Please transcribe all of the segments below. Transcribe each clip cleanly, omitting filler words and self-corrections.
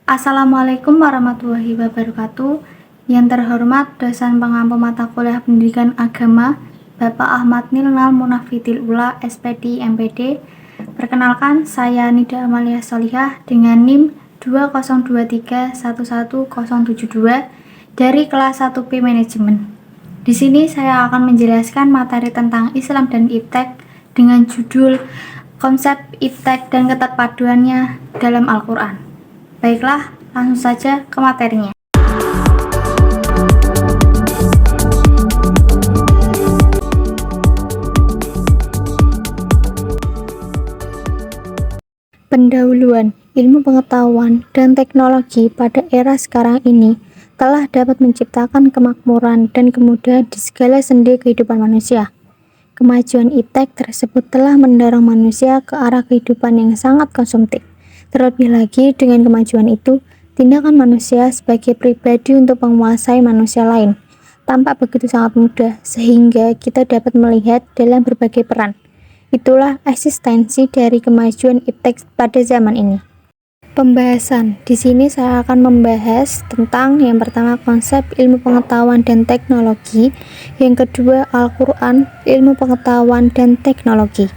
Assalamualaikum warahmatullahi wabarakatuh. Yang terhormat dosen pengampu mata kuliah pendidikan agama Bapak Ahmad Nilnal Munafitil Ula SPD MPD. Perkenalkan, saya Nida Amalia Solihah dengan NIM 2023111072 dari kelas 1P Manajemen. Di sini saya akan menjelaskan materi tentang Islam dan iptek dengan judul konsep iptek dan keterpaduannya dalam Al-Quran. Baiklah, langsung saja ke materinya. Pendahuluan ilmu pengetahuan dan teknologi pada era sekarang ini telah dapat menciptakan kemakmuran dan kemudahan di segala sendi kehidupan manusia. Kemajuan iptek tersebut telah mendorong manusia ke arah kehidupan yang sangat konsumtif. Terlebih lagi, dengan kemajuan itu, tindakan manusia sebagai pribadi untuk menguasai manusia lain tampak begitu sangat mudah, sehingga kita dapat melihat dalam berbagai peran. Itulah eksistensi dari kemajuan iptek pada zaman ini. Pembahasan. Di sini saya akan membahas tentang yang pertama konsep ilmu pengetahuan dan teknologi, yang kedua Al-Quran, ilmu pengetahuan dan teknologi.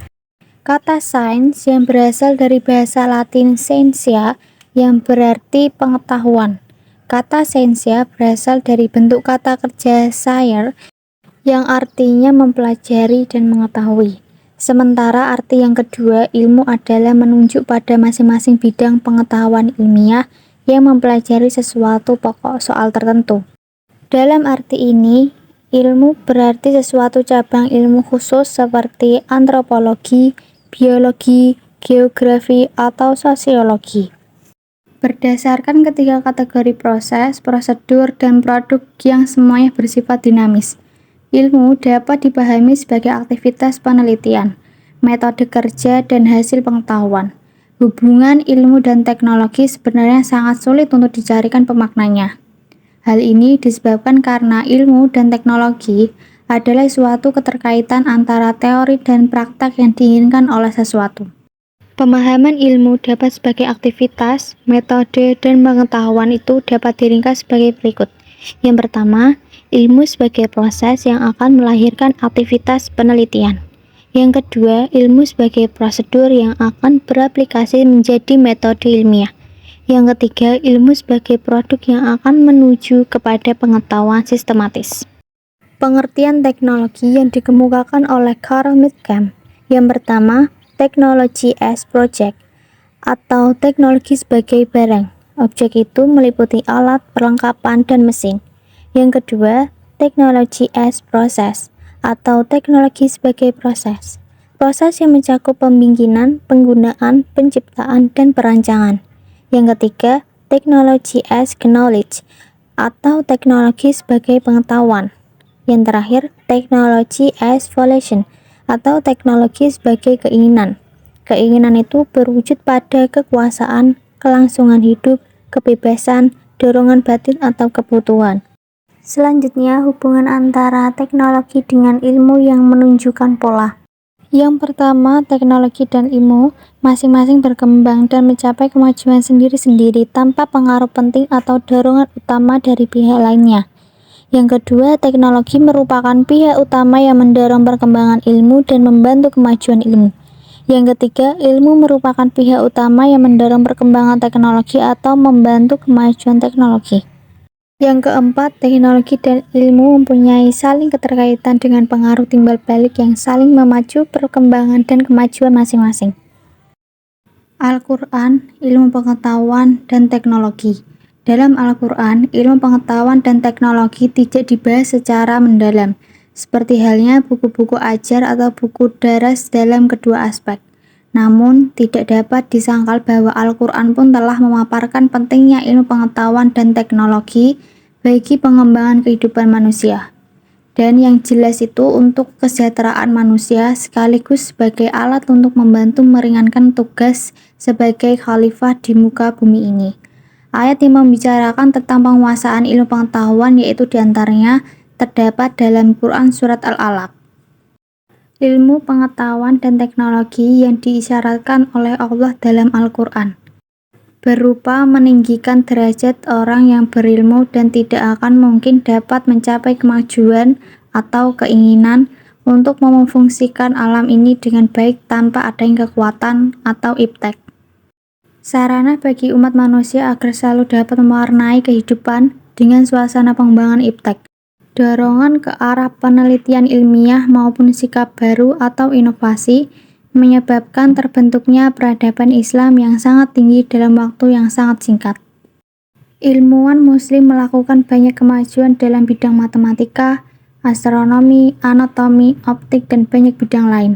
Kata sains yang berasal dari bahasa Latin scientia yang berarti pengetahuan. Kata scientia berasal dari bentuk kata kerja sciere yang artinya mempelajari dan mengetahui. Sementara arti yang kedua, ilmu adalah menunjuk pada masing-masing bidang pengetahuan ilmiah yang mempelajari sesuatu pokok soal tertentu. Dalam arti ini, ilmu berarti sesuatu cabang ilmu khusus seperti antropologi, biologi, geografi, atau sosiologi. Berdasarkan ketiga kategori proses, prosedur, dan produk yang semuanya bersifat dinamis, ilmu dapat dipahami sebagai aktivitas penelitian, metode kerja, dan hasil pengetahuan. Hubungan ilmu dan teknologi sebenarnya sangat sulit untuk dicarikan pemaknanya. Hal ini disebabkan karena ilmu dan teknologi adalah suatu keterkaitan antara teori dan praktek yang diinginkan oleh sesuatu. Pemahaman ilmu dapat sebagai aktivitas, metode, dan pengetahuan itu dapat diringkas sebagai berikut. Yang pertama, ilmu sebagai proses yang akan melahirkan aktivitas penelitian. Yang kedua, ilmu sebagai prosedur yang akan beraplikasi menjadi metode ilmiah. Yang ketiga, ilmu sebagai produk yang akan menuju kepada pengetahuan sistematis. Pengertian teknologi yang dikemukakan oleh Carl Mitkamp. Yang pertama, teknologi as project atau teknologi sebagai barang. Objek itu meliputi alat, perlengkapan, dan mesin. Yang kedua, teknologi as process atau teknologi sebagai proses. Proses yang mencakup pembikinan, penggunaan, penciptaan, dan perancangan. Yang ketiga, teknologi as knowledge atau teknologi sebagai pengetahuan. Yang terakhir, teknologi as volition atau teknologi sebagai keinginan. Keinginan itu berwujud pada kekuasaan, kelangsungan hidup, kebebasan, dorongan batin atau kebutuhan. Selanjutnya, hubungan antara teknologi dengan ilmu yang menunjukkan pola. Yang pertama, teknologi dan ilmu masing-masing berkembang dan mencapai kemajuan sendiri-sendiri tanpa pengaruh penting atau dorongan utama dari pihak lainnya. Yang kedua, teknologi merupakan pihak utama yang mendorong perkembangan ilmu dan membantu kemajuan ilmu. Yang ketiga, ilmu merupakan pihak utama yang mendorong perkembangan teknologi atau membantu kemajuan teknologi. Yang keempat, teknologi dan ilmu mempunyai saling keterkaitan dengan pengaruh timbal balik yang saling memacu perkembangan dan kemajuan masing-masing. Al-Quran, ilmu pengetahuan dan teknologi. Dalam Al-Quran, ilmu pengetahuan dan teknologi tidak dibahas secara mendalam, seperti halnya buku-buku ajar atau buku daras dalam kedua aspek. Namun, tidak dapat disangkal bahwa Al-Quran pun telah memaparkan pentingnya ilmu pengetahuan dan teknologi bagi pengembangan kehidupan manusia. Dan yang jelas itu untuk kesejahteraan manusia sekaligus sebagai alat untuk membantu meringankan tugas sebagai khalifah di muka bumi ini. Ayat yang membicarakan tentang penguasaan ilmu pengetahuan yaitu diantaranya terdapat dalam Quran Surat Al-Alaq. Ilmu pengetahuan dan teknologi yang diisyaratkan oleh Allah dalam Al-Quran. berupa meninggikan derajat orang yang berilmu dan tidak akan mungkin dapat mencapai kemajuan atau keinginan untuk memfungsikan alam ini dengan baik tanpa adanya kekuatan atau iptek. Sarana bagi umat manusia agar selalu dapat mewarnai kehidupan dengan suasana pengembangan iptek. Dorongan ke arah penelitian ilmiah maupun sikap baru atau inovasi menyebabkan terbentuknya peradaban Islam yang sangat tinggi dalam waktu yang sangat singkat. Ilmuwan Muslim melakukan banyak kemajuan dalam bidang matematika, astronomi, anatomi, optik, dan banyak bidang lain.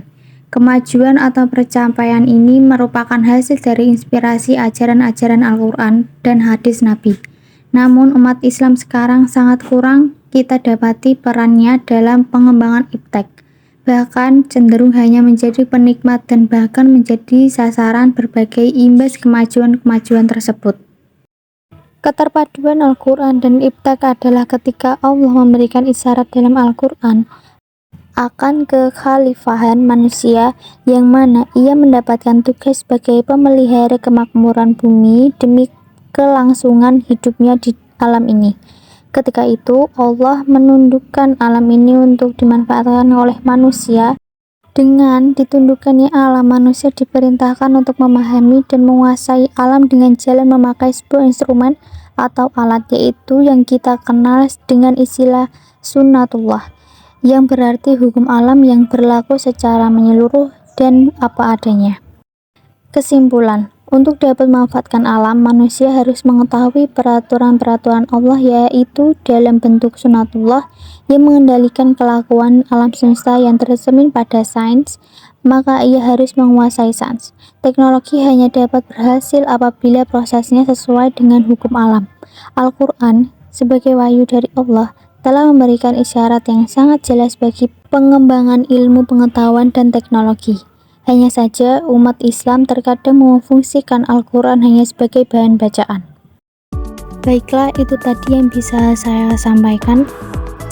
Kemajuan atau pencapaian ini merupakan hasil dari inspirasi ajaran-ajaran Al-Quran dan hadis Nabi. Namun umat Islam sekarang sangat kurang kita dapati perannya dalam pengembangan iptek, bahkan cenderung hanya menjadi penikmat dan bahkan menjadi sasaran berbagai imbas kemajuan-kemajuan tersebut. Keterpaduan Al-Quran dan iptek adalah ketika Allah memberikan isyarat dalam Al-Quran akan kekhalifahan manusia yang mana ia mendapatkan tugas sebagai pemelihara kemakmuran bumi demi kelangsungan hidupnya di alam ini. Ketika itu, Allah menundukkan alam ini untuk dimanfaatkan oleh manusia. Dengan ditundukkannya alam, manusia diperintahkan untuk memahami dan menguasai alam dengan jalan memakai sebuah instrumen atau alat, yaitu yang kita kenal dengan istilah sunnatullah, yang berarti hukum alam yang berlaku secara menyeluruh dan apa adanya. Kesimpulan, untuk dapat memanfaatkan alam, manusia harus mengetahui peraturan-peraturan Allah, yaitu dalam bentuk sunnatullah yang mengendalikan kelakuan alam semesta yang tercermin pada sains. Maka ia harus menguasai sains. Teknologi hanya dapat berhasil apabila prosesnya sesuai dengan hukum alam. Al-Quran sebagai wahyu dari Allah telah memberikan isyarat yang sangat jelas bagi pengembangan ilmu pengetahuan dan teknologi. Hanya saja umat Islam terkadang memfungsikan Al-Quran hanya sebagai bahan bacaan. Baiklah, itu tadi yang bisa saya sampaikan.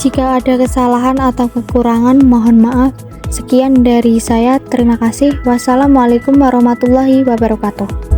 Jika ada kesalahan atau kekurangan, mohon maaf. Sekian dari saya, terima kasih. Wassalamualaikum warahmatullahi wabarakatuh.